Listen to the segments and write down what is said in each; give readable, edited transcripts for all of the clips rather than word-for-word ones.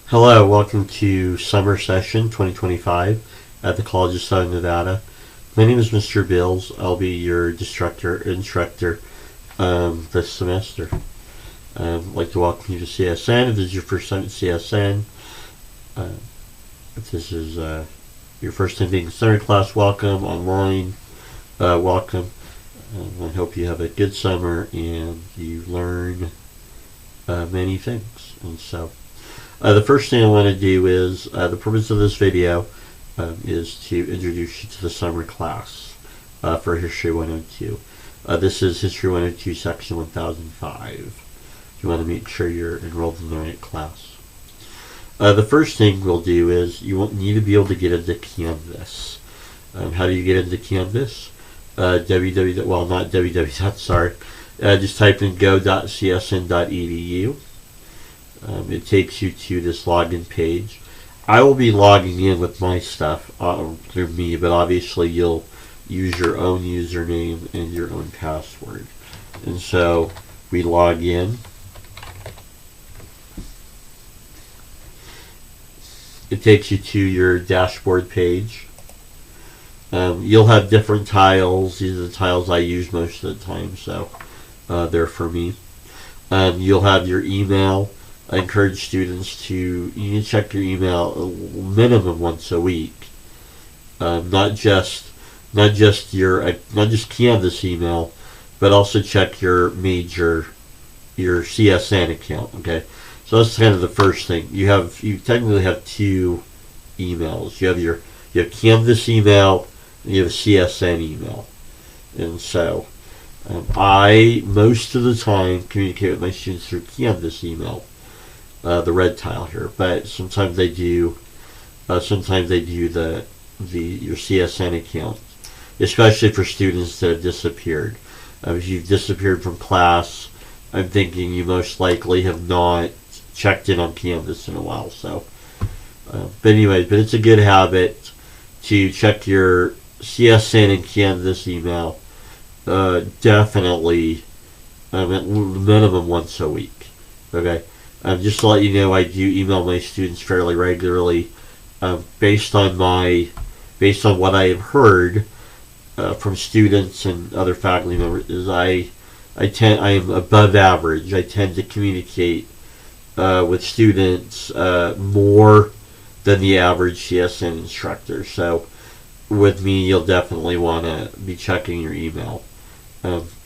Hello, welcome to Summer Session 2025 at the College of Southern Nevada. My name is Mr. Bills. I'll be your instructor this semester. I'd like to welcome you to CSN. If this is your first time at CSN, if this is your first time being in summer class, welcome. Online, welcome. I hope you have a good summer and you learn many things. And so, the first thing I want to do is, the purpose of this video is to introduce you to the summer class for History 102. This is History 102 Section 1005. You want to make sure you're enrolled in the right class. The first thing we'll do is you won't need to be able to get into Canvas. How do you get into Canvas? Just type in go.csn.edu. It takes you to this login page. I will be logging in with my stuff through me, but obviously you'll use your own username and your own password. And so we log in. It takes you to your dashboard page. You'll have different tiles. These are the tiles I use most of the time, so they're for me. You'll have your email. I encourage students you need to check your email a minimum once a week. Not just Canvas email, but also check your CSN account. Okay, so that's kind of the first thing. You technically have two emails. You have Canvas email and you have CSN email, and so I most of the time communicate with my students through Canvas email. The red tile here, but sometimes they do your CSN account, especially for students that have disappeared. If you've disappeared from class, I'm thinking you most likely have not checked in on Canvas in a while. So, but it's a good habit to check your CSN and Canvas email definitely at minimum once a week. Okay. Just to let you know, I do email my students fairly regularly, based on what I have heard from students and other faculty members. Is I am above average. I tend to communicate with students more than the average CSN instructor. So, with me, you'll definitely want to be checking your email.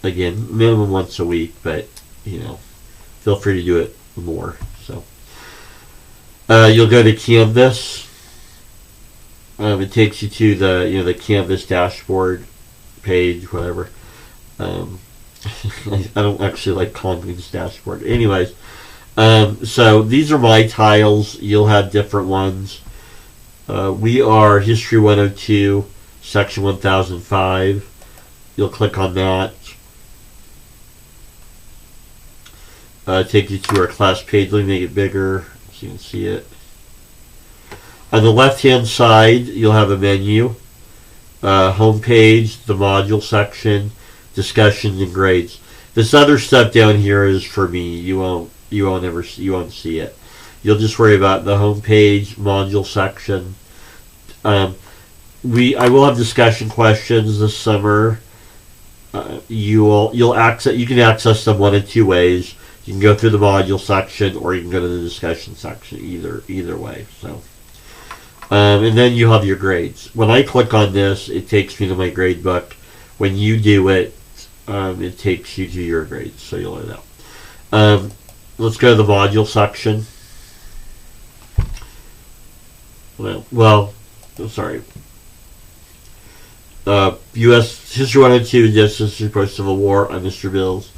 Again, minimum once a week, but feel free to do it more. So you'll go to Canvas. It takes you to the Canvas dashboard page, whatever. I don't actually like calling things dashboard. Anyways, so these are my tiles. You'll have different ones. We are History 102, Section 1005. You'll click on that. Take you to our class page. Let me make it bigger so you can see it. On the left-hand side, you'll have a menu, home page, the module section, discussions and grades. This other stuff down here is for me. You won't see it. You'll just worry about the home page, module section. I will have discussion questions this summer. You can access them one of two ways. You can go through the module section, or you can go to the discussion section. Either way. So, and then you have your grades. When I click on this, it takes me to my grade book. When you do it, it takes you to your grades. So you'll know that. Let's go to the module section. Sorry. U.S. History 102, Justice Report Civil War. I'm Mr. Bills.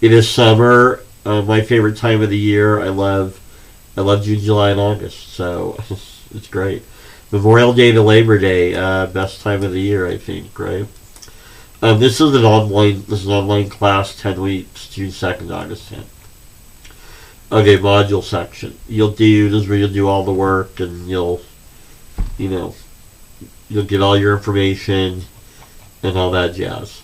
It is summer. My favorite time of the year. I love June, July, and August. So it's great. Memorial Day to Labor Day, best time of the year, I think. Right. This is an online class, 10 weeks, June 2nd, August 10th. Okay, module section. This is where you'll do all the work, and you'll get all your information and all that jazz.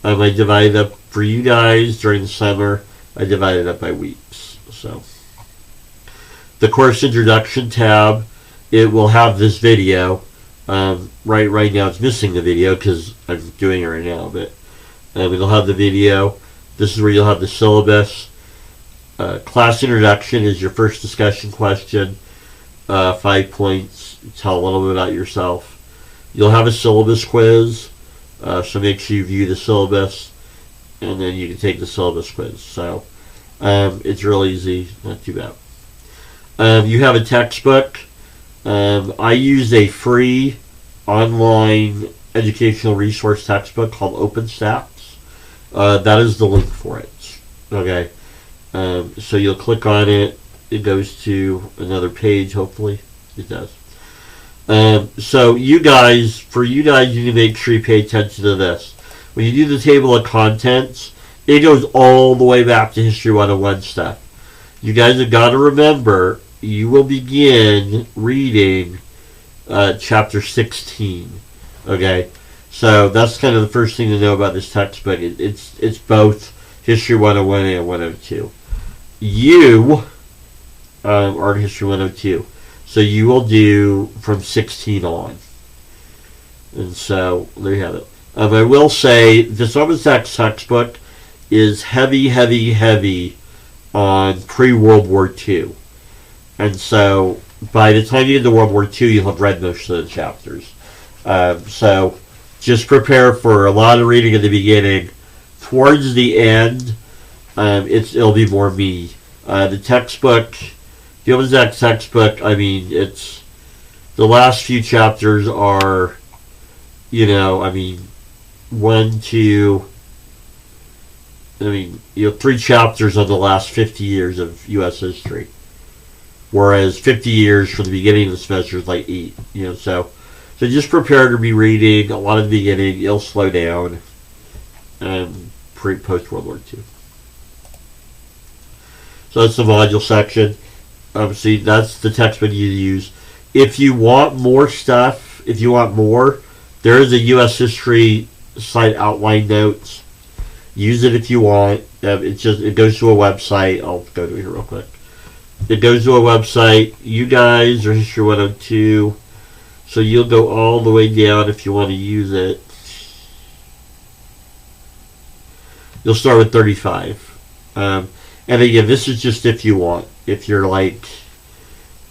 I divide up for you guys during the summer. I divide it up by weeks. So the course introduction tab, it will have this video. Right now it's missing the video because I'm doing it right now, but it'll have the video. This is where you'll have the syllabus. Class introduction is your first discussion question. 5 points. Tell a little bit about yourself. You'll have a syllabus quiz, so make sure you view the syllabus, and then you can take the syllabus quiz. So it's real easy, not too bad. You have a textbook. I use a free online educational resource textbook called OpenStax. That is the link for it. Okay. So you'll click on it. It goes to another page, hopefully. It does. So you guys need to make sure you pay attention to this. When you do the table of contents, it goes all the way back to History 101 stuff. You guys have got to remember, you will begin reading chapter 16. Okay? So that's kind of the first thing to know about this textbook. It's both History 101 and 102. You are in History 102. So you will do from 16 on. And so, there you have it. I will say, this OpenStax textbook is heavy on pre-World War II. And so, by the time you get to World War II, you'll have read most of the chapters. So, just prepare for a lot of reading at the beginning. Towards the end, it'll be more me. The textbook, the OpenStax textbook, I mean, it's, the last few chapters are, three chapters on the last 50 years of U.S. history. Whereas 50 years from the beginning of the semester is like 8. So just prepare to be reading a lot of the beginning. It'll slow down. Post World War II. So that's the module section. Obviously, that's the textbook you use. If you want more stuff, there is a U.S. history site outline notes. Use it if you want. It goes to a website. I'll go to it here real quick. It goes to a website. You guys are History 102, so you'll go all the way down if you want to use it. You'll start with 35. And again, this is just if you want. If you're like,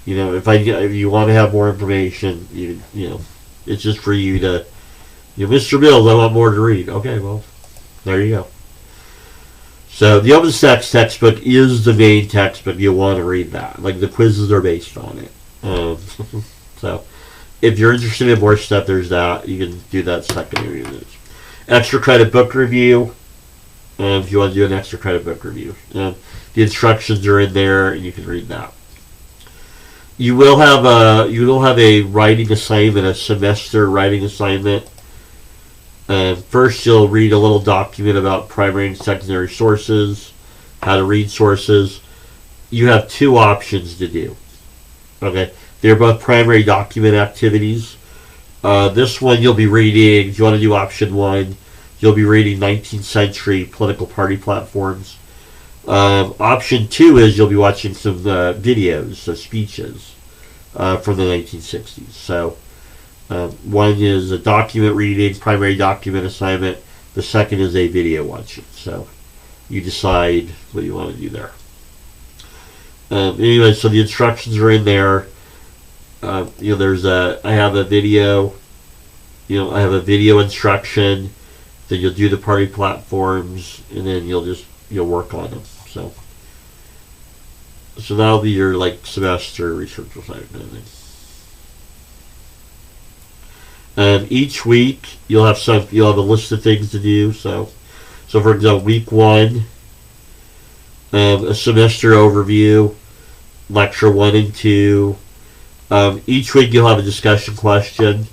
if you want to have more information, it's just for you to, Mr. Mills, I want more to read. Okay, well, there you go. So the OpenStax textbook is the main textbook. You'll want to read that. Like, the quizzes are based on it. So if you're interested in more stuff, there's that. You can do that secondary. Extra credit book review. If you want to do an extra credit book review. The instructions are in there, and you can read that. You will have a writing assignment, a semester writing assignment. First, you'll read a little document about primary and secondary sources, how to read sources. You have 2 options to do. Okay, they're both primary document activities. This one you'll be reading. If you want to do option 1, you'll be reading 19th century political party platforms. Option 2 is you'll be watching some videos, so speeches from the 1960s. So one is a document reading, primary document assignment. The second is a video watching. So you decide what you want to do there. Anyway, so the instructions are in there. I have a video. I have a video instruction. Then you'll do the party platforms, and then you'll work on them. So that'll be your semester research assignment. Each week you'll have a list of things to do. So for example, week 1, a semester overview, lecture 1 and 2. Each week you'll have a discussion question,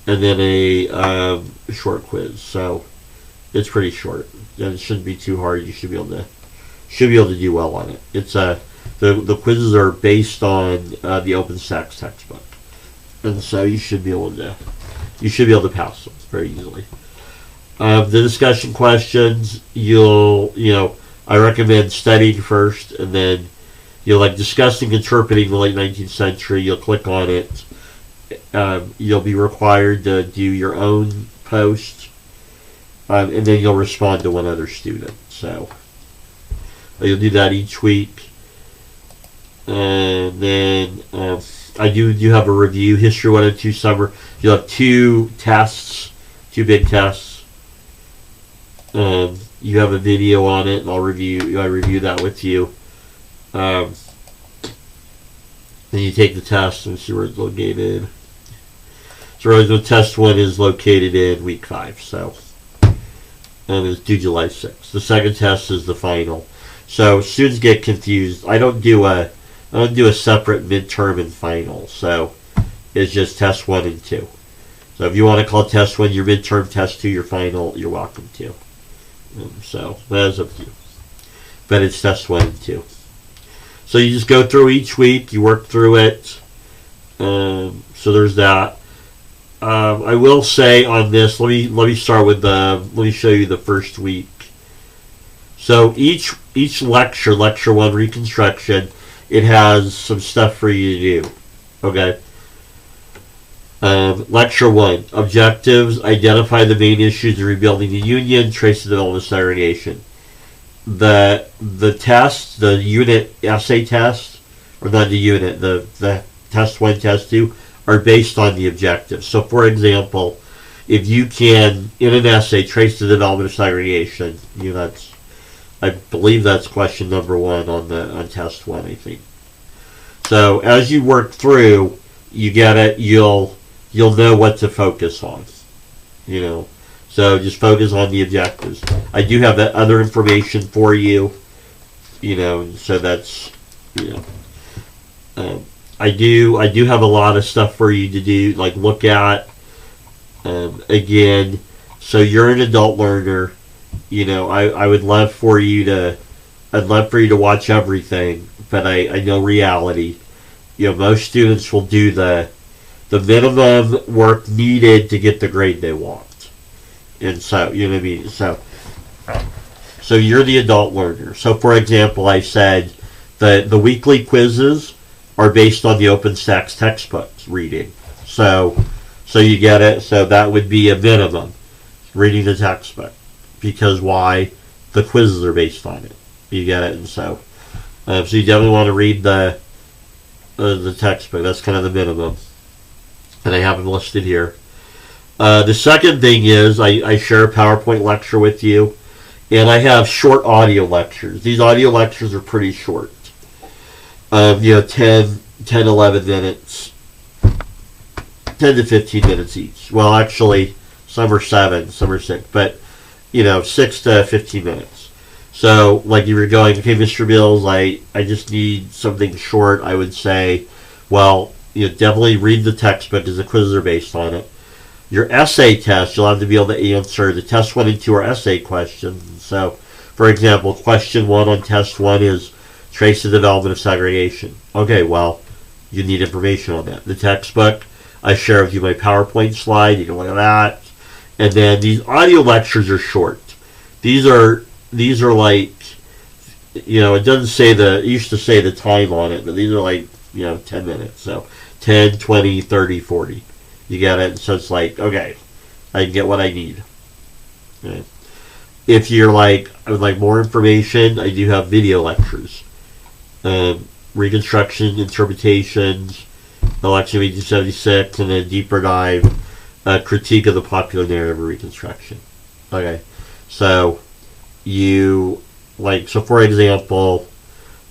and then a short quiz. So it's pretty short, and it shouldn't be too hard. You should be able to do well on it. It's the quizzes are based on the OpenStax textbook, and so you should be able to pass them very easily. The discussion questions, I recommend studying first, and then like discussing interpreting the late 19th century. You'll click on it. You'll be required to do your own post, and then you'll respond to one other student. So you'll do that each week. And then I do have a review, History 102 Summer. You'll have 2 tests, 2 big tests. You have a video on it, and I review that with you. Then you take the test and see where it's located. So the test 1 is located in week 5, so it's due July 6th. The second test is the final. So students get confused. I don't do a separate midterm and final, so it's just test 1 and 2. So if you want to call test 1 your midterm, test 2 your final, you're welcome to. So that is up to you. But it's test 1 and 2. So you just go through each week, you work through it. So there's that. I will say on this, let me start with let me show you the first week. So each lecture 1 Reconstruction, it has some stuff for you to do. Okay. Lecture 1, objectives, identify the main issues in rebuilding the Union, trace the development of segregation. The test, the unit essay test, or not the unit, the test 1, test 2, are based on the objectives. So for example, if you can, in an essay, trace the development of segregation, I believe that's question number 1 on test 1, I think. So as you work through, you get it, you'll know what to focus on. So just focus on the objectives. I do have that other information for you. So that's I do have a lot of stuff for you to do, like look at. Again, so you're an adult learner. I would love for you to watch everything, but I know reality. Most students will do the minimum work needed to get the grade they want. And so, you know what I mean? So you're the adult learner. So for example, I said the weekly quizzes are based on the OpenStax textbooks reading. So you get it. So that would be a minimum, reading the textbook. Because why? The quizzes are based on it. You get it? And so you definitely want to read the textbook. That's kind of the minimum. And I have them listed here. The second thing is I share a PowerPoint lecture with you. And I have short audio lectures. These audio lectures are pretty short. 10, 11 minutes. 10 to 15 minutes each. Well, actually, some are 7, some are 6. But, 6 to 15 minutes. So, like you were going, okay, Mr. Mills, I just need something short. I would say, well, definitely read the textbook because the quizzes are based on it. Your essay test, you'll have to be able to answer. The test 1 and 2 are essay questions. So, for example, question 1 on test 1 is trace the development of segregation. Okay, well, you need information on that. The textbook, I share with you my PowerPoint slide. You can look at that. And then these audio lectures are short. These are like, it doesn't say it used to say the time on it, but these are like, 10 minutes. So 10, 20, 30, 40. You get it? So it's like, okay, I can get what I need. Okay. If you're like, I would like more information, I do have video lectures. Reconstruction, interpretations, election of 1876, and then deeper dive, critique of the popular narrative of Reconstruction. Okay. So for example,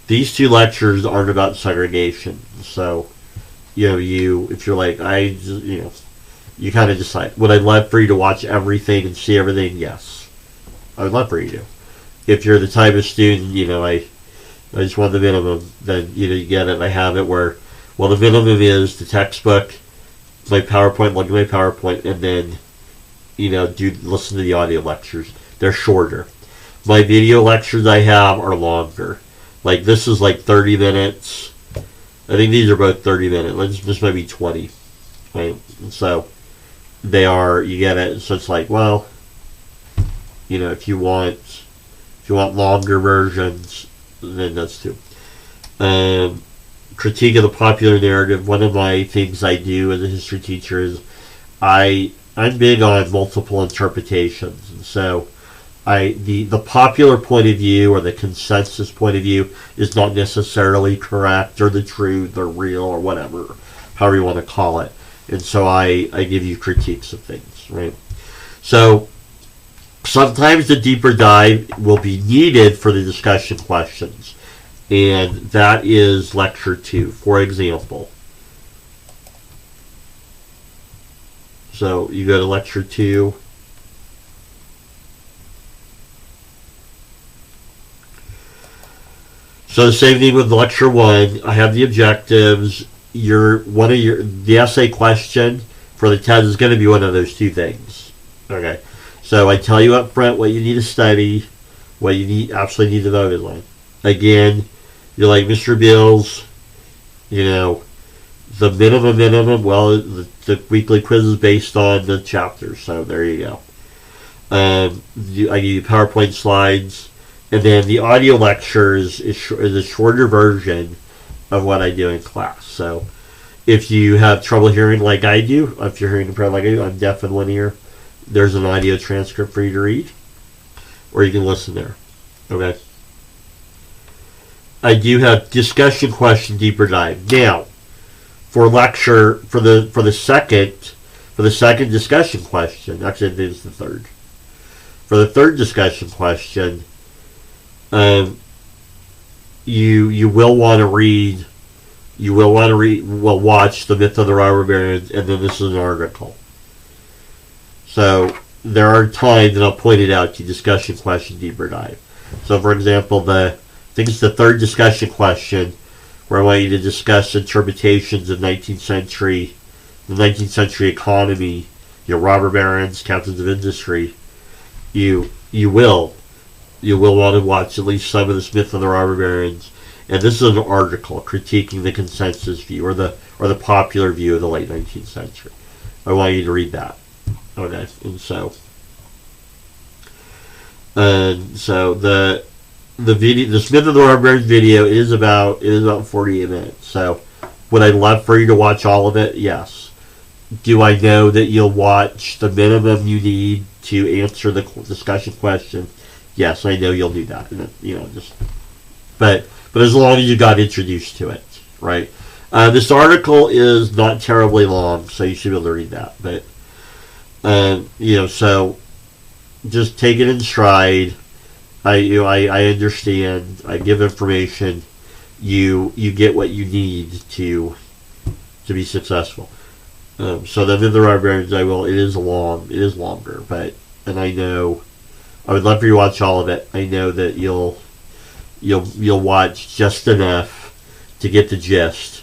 these 2 lectures aren't about segregation. So, if you're like, you kind of decide, would I love for you to watch everything and see everything? Yes. I would love for you to. If you're the type of student, I just want the minimum, then, you get it. I have it where, well, the minimum is the textbook, my PowerPoint, look at my PowerPoint, and then, listen to the audio lectures. They're shorter. My video lectures I have are longer. Like, this is like 30 minutes. I think these are both 30 minutes. This might be 20. Right? So, they are, you get it. So it's like, well, if you want longer versions, then that's 2. Critique of the popular narrative. One of my things I do as a history teacher is I'm big on multiple interpretations, and so the popular point of view or the consensus point of view is not necessarily correct or the truth or real or whatever, however you want to call it. And so I give you critiques of things, right? So sometimes the deeper dive will be needed for the discussion questions, and that is lecture 2, for example. So you go to lecture 2. So the same thing with lecture 1. I have the objectives. The essay question for the test is going to be one of those two things. Okay. So I tell you up front what you need to study, what you absolutely need to focus on. Again, you're like, Mr. Bills, the minimum, well, the weekly quiz is based on the chapters, so there you go. I give you PowerPoint slides, and then the audio lectures is a shorter version of what I do in class. So if you have trouble hearing like I do, if you're hearing impaired like I do, I'm deaf in one ear, there's an audio transcript for you to read, or you can listen there. Okay. I do have discussion question deeper dive. Now, for the second discussion question, actually I think it's the third. For the third discussion question, you will want to read. Watch The Myth of the Robber Barons, and then this is an article. So there are times, and I'll point it out to you, discussion question deeper dive. So for example, I think it's the third discussion question where I want you to discuss interpretations of the 19th century economy, robber barons, captains of industry. You will want to watch at least some of the Myth of the Robber Barons. And this is an article critiquing the consensus view or the popular view of the late 19th century. I want you to read that. Okay, and so the video, the Myth of the Robber Barons video is about 48 minutes. So would I love for you to watch all of it? Yes. Do I know that you'll watch the minimum you need to answer the discussion question? Yes, I know you'll do that. But as long as you got introduced to it, right? This article is not terribly long, so you should be able to read that. But so just take it in stride. I understand. I give information. You get what you need to be successful. So then in the Robber Barons, it is longer, and I know I would love for you to watch all of it. I know that you'll watch just enough to get the gist,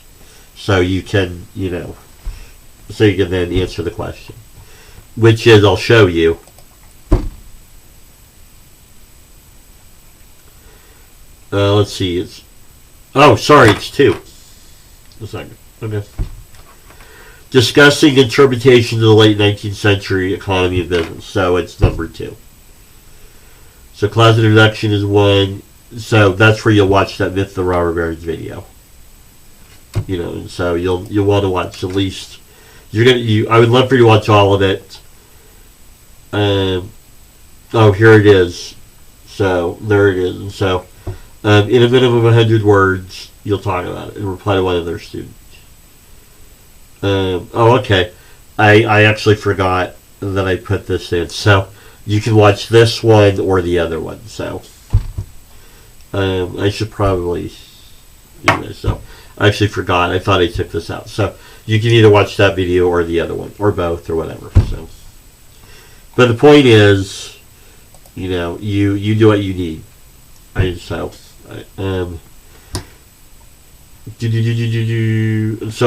so you can then answer the question, which is I'll show you. Let's see. It's 2. A second. Okay. Discussing interpretation of the late 19th century economy and business. So it's number 2. So class introduction is 1. So that's where you'll watch that Myth of the Robber Barons video. And so you'll want to watch at least. I would love for you to watch all of it. Here it is. So there it is. And so in a minimum of 100 words, you'll talk about it and reply to one of their students. Okay. I actually forgot that I put this in. So you can watch this one or the other one. So I should probably. So I actually forgot. I thought I took this out. So you can either watch that video or the other one, or both, or whatever. So, but the point is, you do what you need. So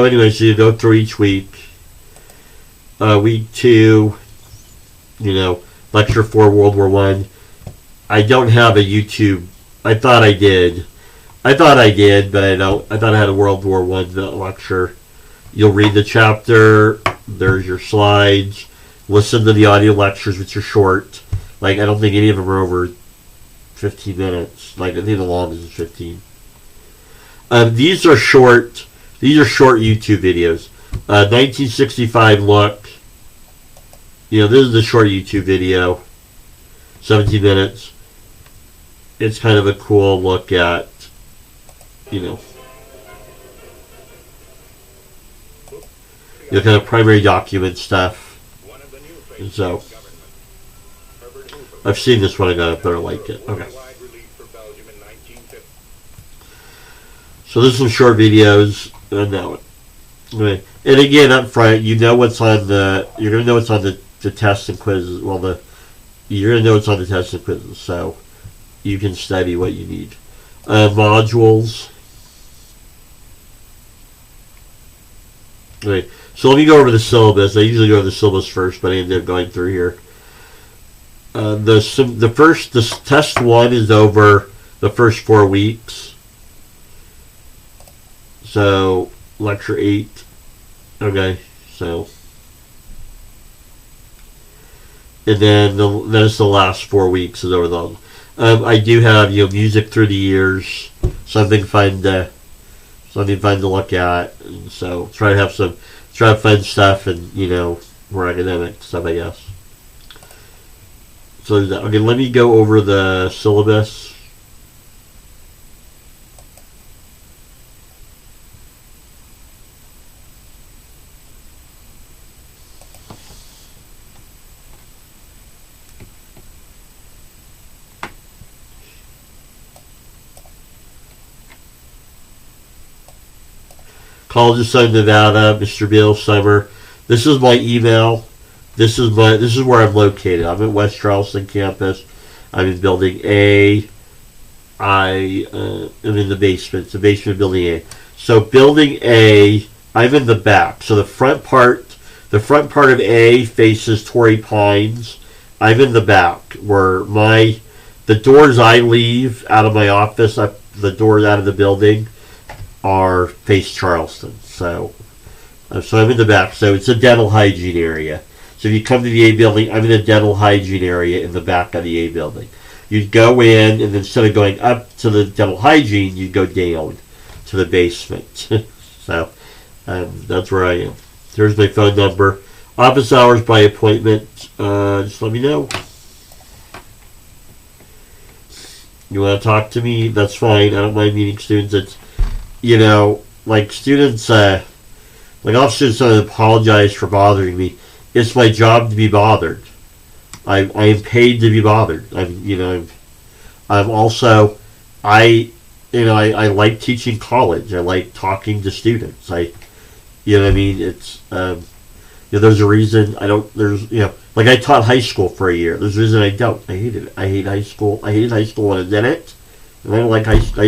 anyway, so you go through each week. Week 2, lecture 4, World War I. I don't have a YouTube. I thought I did, but I don't. I thought I had a World War I lecture. You'll read the chapter. There's your slides. Listen to the audio lectures, which are short. I don't think any of them are over 15 minutes. I think the longest is 15. These are short. These are short YouTube videos. 1965 look. This is the short YouTube video. 17 minutes. It's kind of a cool look at, kind of primary document stuff. And so, I've seen this one. I better like it. Okay. So there's some short videos on that one. Okay. And again, up front, you're gonna know what's on the tests and quizzes. Well, you're gonna know what's on the tests and quizzes, so you can study what you need. Modules. Okay. So let me go over the syllabus. I usually go over the syllabus first, but I ended up going through here. The test 1 is over the first 4 weeks. So, lecture 8. Okay, so. And then it's the last 4 weeks is over the. I do have music through the years, something fun to look at, and so try to have fun stuff and more academic stuff, I guess. So okay, let me go over the syllabus. College of Southern Nevada, Mr. Bill Summer. This is my email. This is where I'm located. I'm at West Charleston campus. I'm in Building A. I am in the basement. It's the basement of Building A. So Building A, I'm in the back. So the front part of A faces Torrey Pines. I'm in the back where the doors I leave out of my office, the doors out of the building, are face Charleston. So I'm in the back. So it's a dental hygiene area. So if you come to the A building, I'm in the dental hygiene area in the back of the A building. You'd go in, and instead of going up to the dental hygiene, you'd go down to the basement. So that's where I am. There's my phone number. Office hours by appointment. Just let me know. You want to talk to me? That's fine. I don't mind meeting students. It's students, all students apologize for bothering me. It's my job to be bothered. I am paid to be bothered. I'm also, I like teaching college. I like talking to students. It's, there's a reason I don't, I taught high school for a year. There's a reason I don't. I hated it. I hate high school. I hated high school when I did it. And I don't like high school.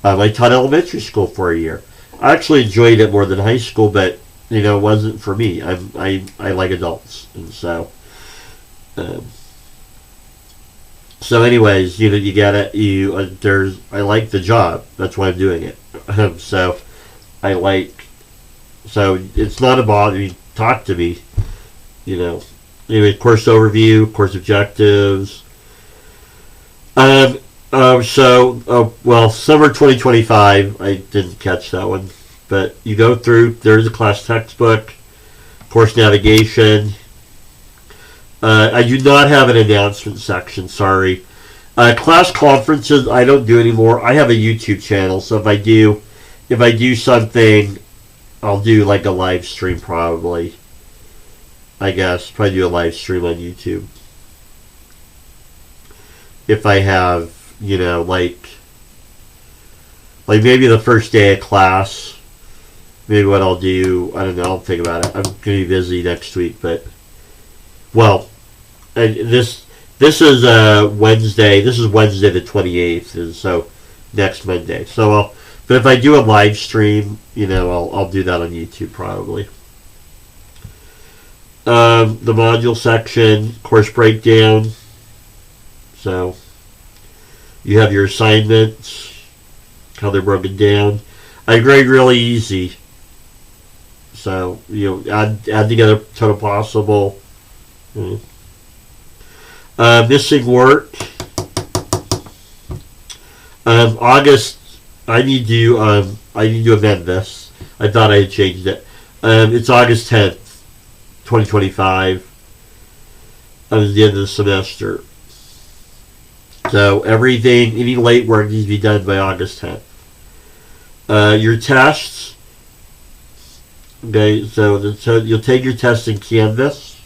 I taught elementary school for a year. I actually enjoyed it more than high school, but it wasn't for me. I like adults, and so. So, anyways, you got it. I like the job. That's why I'm doing it. So it's not a bother. Talk to me. Anyway, course overview, course objectives. Summer 2025, I didn't catch that one. But you go through, there's a class textbook, course navigation. I do not have an announcement section, sorry. Class conferences, I don't do anymore. I have a YouTube channel, so if I do something, I'll do a live stream probably. I guess, probably do a live stream on YouTube. If I have, maybe the first day of class, maybe what I'll do, I don't know, I'll think about it. I'm going to be busy next week, but, this is Wednesday, the 28th, and so next Monday. So but if I do a live stream, I'll do that on YouTube probably. The module section, course breakdown. So you have your assignments, how they're broken down. I grade really easy. So add together total possible. Missing work. August I need to amend this. I thought I had changed it. It's August 10th, 2025. That was the end of the semester. So any late work needs to be done by August 10th. Your tests. Okay, so you'll take your test in Canvas.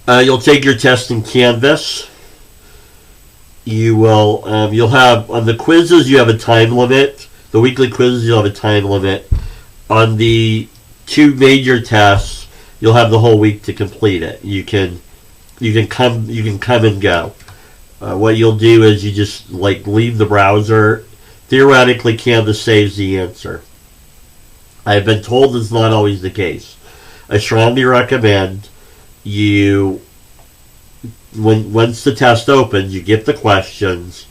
You'll take your test in Canvas. You'll have, on the quizzes, you have a time limit. The weekly quizzes, you'll have a time limit. On the 2 major tests, you'll have the whole week to complete it. You can come and go. What you'll do is you just leave the browser. Theoretically, Canvas saves the answer. I have been told it's not always the case. I strongly recommend you, once the test opens, you get the questions,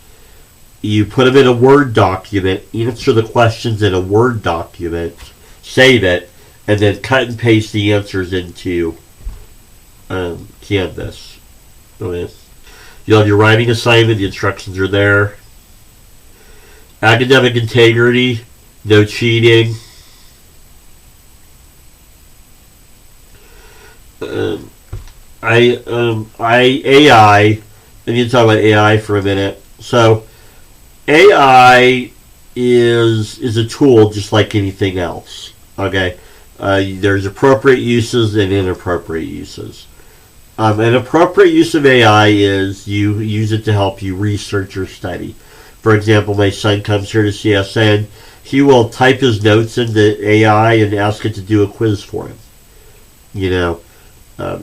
you put them in a Word document, answer the questions in a Word document, save it, and then cut and paste the answers into Canvas. Okay. You'll have your writing assignment, the instructions are there. Academic integrity, no cheating. AI. I need to talk about AI for a minute. So, AI is a tool just like anything else. Okay, there's appropriate uses and inappropriate uses. An appropriate use of AI is you use it to help you research or study. For example, my son comes here to CSN. He will type his notes into AI and ask it to do a quiz for him.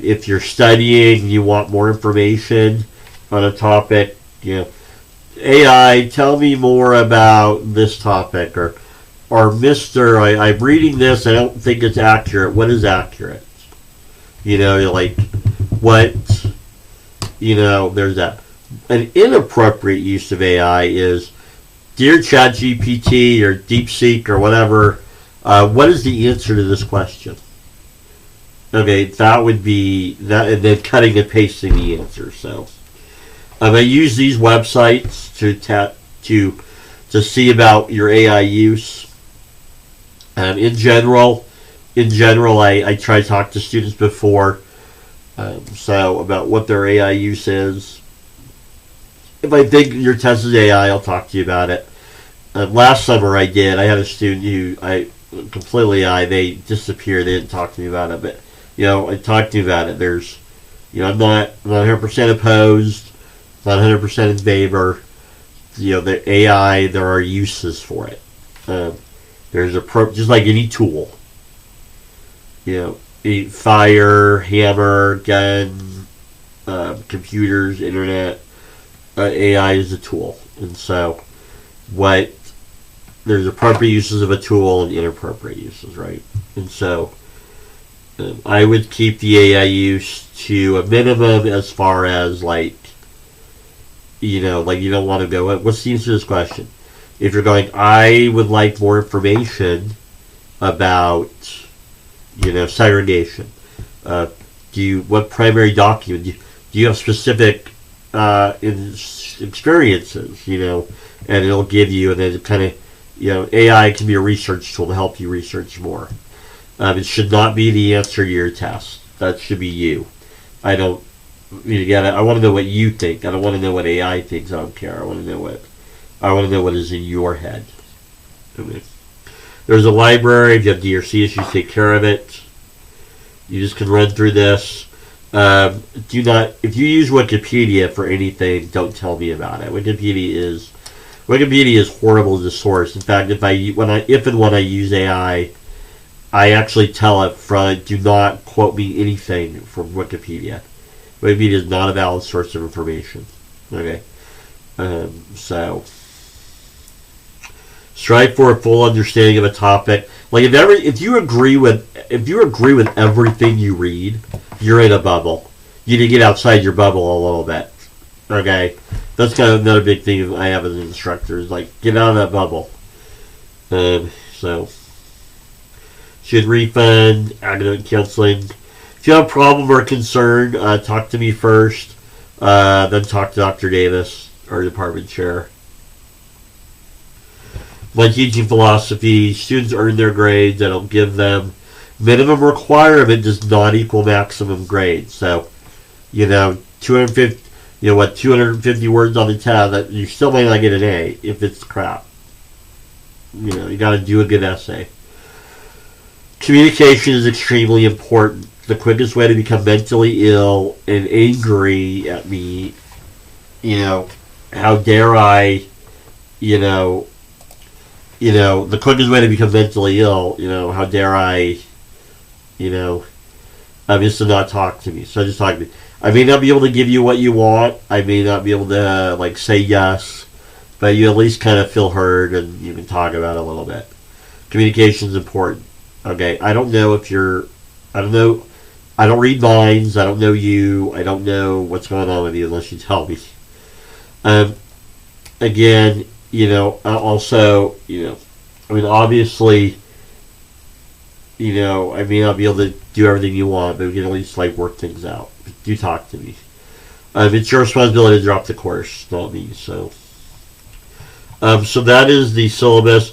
If you're studying, you want more information on a topic, AI, tell me more about this topic, or Mister, I'm reading this, I don't think it's accurate. What is accurate? There's that. An inappropriate use of AI is, dear ChatGPT or DeepSeek or whatever, what is the answer to this question? Okay, that would be that, and then cutting and pasting the answer. So, I use these websites to see about your AI use. In general, I try to talk to students before, so about what their AI use is. If I think your test is AI, I'll talk to you about it. Last summer I had a student who they disappeared. They didn't talk to me about it, but I talked to you about it. I'm not 100% opposed, not 100% in favor. The AI, there are uses for it. There's just like any tool. Fire, hammer, gun, computers, internet. AI is a tool, and so there's appropriate uses of a tool and inappropriate uses, right? And so I would keep the AI use to a minimum as far as you don't want to go, what's the answer to this question? If you're going, I would like more information about, segregation. What primary document? Do you have specific experiences, and it'll give you, and then it kind of, AI can be a research tool to help you research more. It should not be the answer to your test. That should be you. I want to know what you think. I don't want to know what AI thinks. I don't care. I want to know what is in your head. There's a library. If you have DRC issues, take care of it. You just can run through this. If you use Wikipedia for anything, don't tell me about it. Wikipedia is horrible as a source. In fact, if and when I use AI, I actually tell it front, do not quote me anything from Wikipedia. Wikipedia is not a valid source of information. Okay, so strive for a full understanding of a topic. If you agree with everything you read, you're in a bubble. You need to get outside your bubble a little bit. Okay, that's kind of another big thing I have as an instructor is get out of that bubble. So should refund, academic counseling. If you have a problem or concern, talk to me first. Then talk to Dr. Davis, our department chair. my teaching philosophy: students earn their grades. I don't give them minimum requirement does not equal maximum grade. So, 250, 250 words on the test, that you still might not get an A if it's crap. You got to do a good essay. Communication is extremely important. The quickest way to become mentally ill and angry at me, how dare I, the quickest way to become mentally ill, how dare I, is to not talk to me. So just talk to me. I may not be able to give you what you want. I may not be able to, say yes, but you at least kind of feel heard and you can talk about it a little bit. Communication is important. Okay, I don't know. I don't read minds. I don't know you. I don't know what's going on with you unless you tell me. Again, also, obviously, I may not be able to do everything you want, but we can at least, work things out. Do talk to me. It's your responsibility to drop the course, not me, so. So that is the syllabus.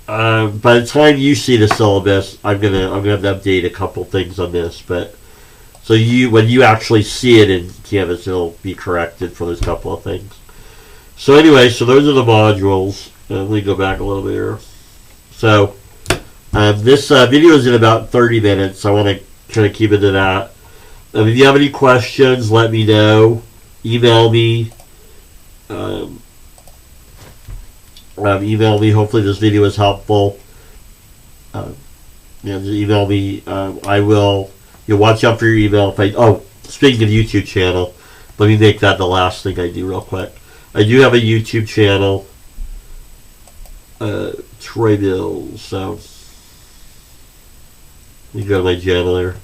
By the time you see the syllabus, I'm gonna have to update a couple things on this, but so when you actually see it in Canvas, it'll be corrected for those couple of things. So anyway, so those are the modules. Let me go back a little bit here. So this video is in about 30 minutes. So I want to kind of keep it to that. If you have any questions, let me know. Email me. Email me. Hopefully this video is helpful. Just email me. I will. Watch out for your email. Speaking of YouTube channel, let me make that the last thing I do real quick. I do have a YouTube channel, Troy Bill. So you go to my channel there.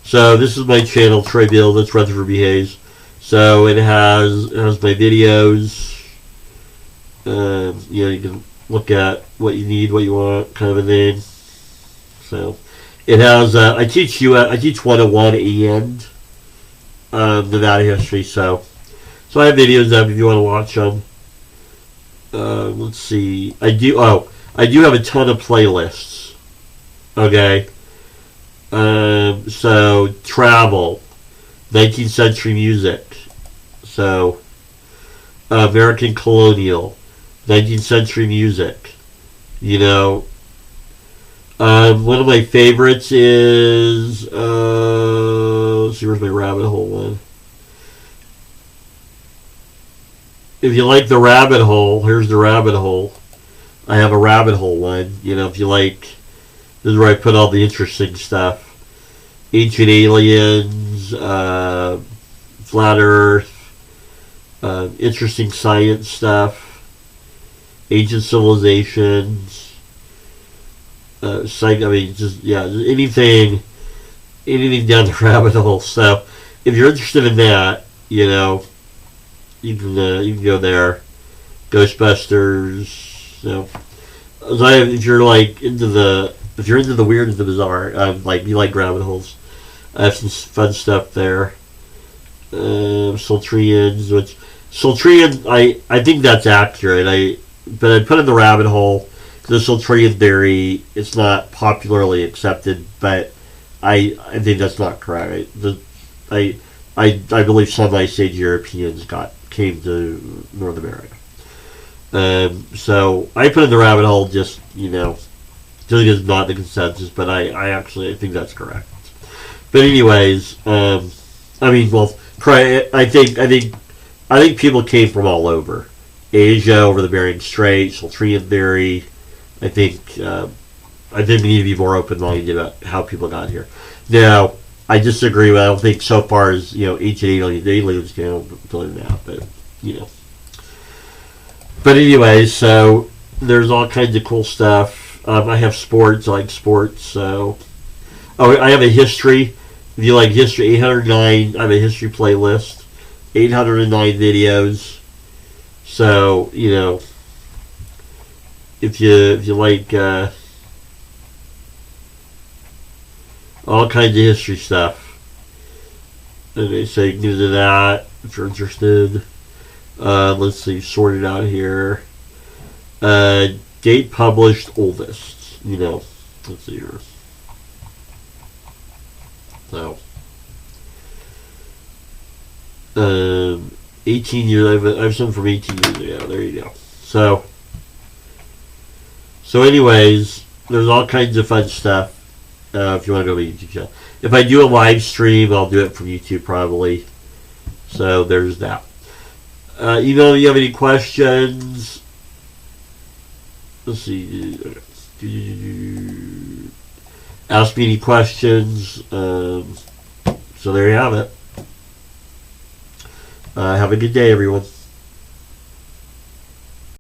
So this is my channel, Troy Bill. That's Rutherford B. Hayes. So it has my videos. You can look at what you need, what you want, kind of a thing. So it has. I teach 101 and Nevada history. So I have videos up if you want to watch them. Let's see. I do have a ton of playlists. Okay. So travel, 19th century music. So American colonial, 19th century music. One of my favorites is let's see, where's my rabbit hole one? If you like the rabbit hole, here's the rabbit hole. I have a rabbit hole one. If you like, this is where I put all the interesting stuff. Ancient aliens, flat Earth, interesting science stuff, ancient civilizations, anything down the rabbit hole. So if you're interested in that, you can go there. Ghostbusters. If you're into the weird and the bizarre, you like rabbit holes, I have some fun stuff there. Sultrians, I think that's accurate. But I put in the rabbit hole the Sultrian theory. It's not popularly accepted, but I think that's not correct. I believe some Ice Age Europeans came to North America. So I put in the rabbit hole just really is not the consensus, but I think that's correct. But anyways, I think people came from all over. Asia, over the Bering Strait, Sultrian theory. I think we need to be more open-minded about how people got here. Now, I disagree with, I don't think so far as, ancient aliens, don't believe that, but, But anyways, so there's all kinds of cool stuff. I have sports, I like sports, so. I have a history. If you like history, 809, I have a history playlist. 809 videos. So, if you like all kinds of history stuff. Okay, so you can do that if you're interested. Let's see, sort it out here. Date published oldest. Let's see here. So, 18 years. I have some from 18 years ago. There you go. So anyways, there's all kinds of fun stuff. If you want to go to my YouTube channel. If I do a live stream, I'll do it from YouTube probably. So there's that. Email if you have any questions. Let's see. Ask me any questions. So there you have it. Have a good day, everyone.